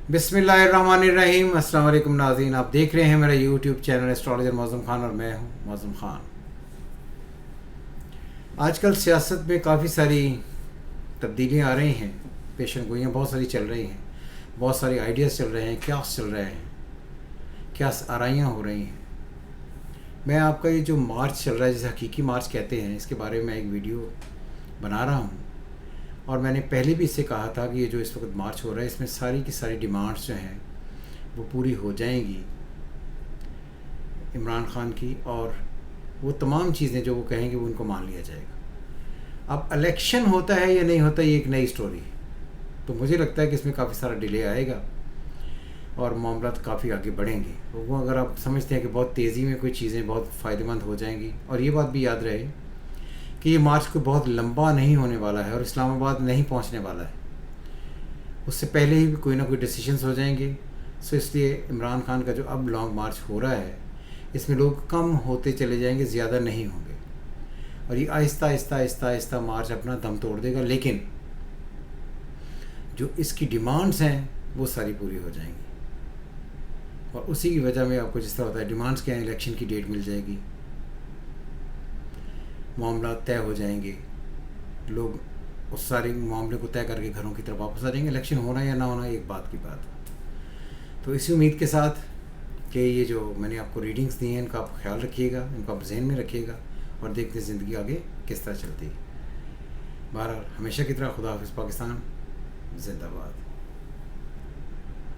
बिस्मिल्लाहिर्रहमानिर्रहीम। अस्सलाम वालेकुम नाज़रीन, आप देख रहे हैं मेरा YouTube channel astrologer Mauzam Khan और मैं हूं मौज़म खान। आजकल सियासत में काफ़ी सारी तब्दीलियां आ रही हैं, पेशन गोइयाँ बहुत सारी चल रही हैं, बहुत सारे आइडियाज़ चल रहे हैं, क्यास चल रहे हैं, क्यास आराइयाँ हो रही हैं। मैं आपका ये जो मार्च चल रहा है, जिसे हकीकी मार्च कहते हैं, इसके बारे में एक वीडियो बना रहा हूँ। और मैंने पहले भी इससे कहा था कि ये जो इस वक्त मार्च हो रहा है, इसमें सारी की सारी डिमांड्स जो हैं वो पूरी हो जाएंगी इमरान खान की, और वो तमाम चीज़ें जो वो कहेंगे वो उनको मान लिया जाएगा। अब इलेक्शन होता है या नहीं होता, ये एक नई स्टोरी है। तो मुझे लगता है कि इसमें काफ़ी सारा डिले आएगा और मामला काफ़ी आगे बढ़ेंगे। तो वो अगर आप समझते हैं कि बहुत तेज़ी में कोई चीज़ें बहुत फ़ायदेमंद हो जाएंगी, और ये बात भी याद रहे कि ये मार्च को बहुत लंबा नहीं होने वाला है और इस्लामाबाद नहीं पहुंचने वाला है, उससे पहले ही कोई ना कोई डिसीजंस हो जाएंगे। सो इसलिए इमरान खान का जो अब लॉन्ग मार्च हो रहा है, इसमें लोग कम होते चले जाएंगे, ज़्यादा नहीं होंगे, और ये आहिस्ता आहिस्ता आहिस्ता आहिस्ता मार्च अपना दम तोड़ देगा। लेकिन जो इसकी डिमांड्स हैं वो सारी पूरी हो जाएंगी, और उसी की वजह में आपको जिस तरह होता है, डिमांड्स क्या हैं, इलेक्शन की डेट मिल जाएगी, मामला तय हो जाएंगे, लोग उस सारे मामले को तय करके घरों की तरफ वापस आ जाएंगे। इलेक्शन होना या ना होना एक बात की बात है। तो इसी उम्मीद के साथ कि ये जो मैंने आपको रीडिंग्स दी हैं, इनका आप ख्याल रखिएगा, इनको आप जहन में रखिएगा, और देखते हैं ज़िंदगी आगे किस तरह चलती है। बहरहाल हमेशा की तरह खुदा हाफिज़। पाकिस्तान जिंदाबाद।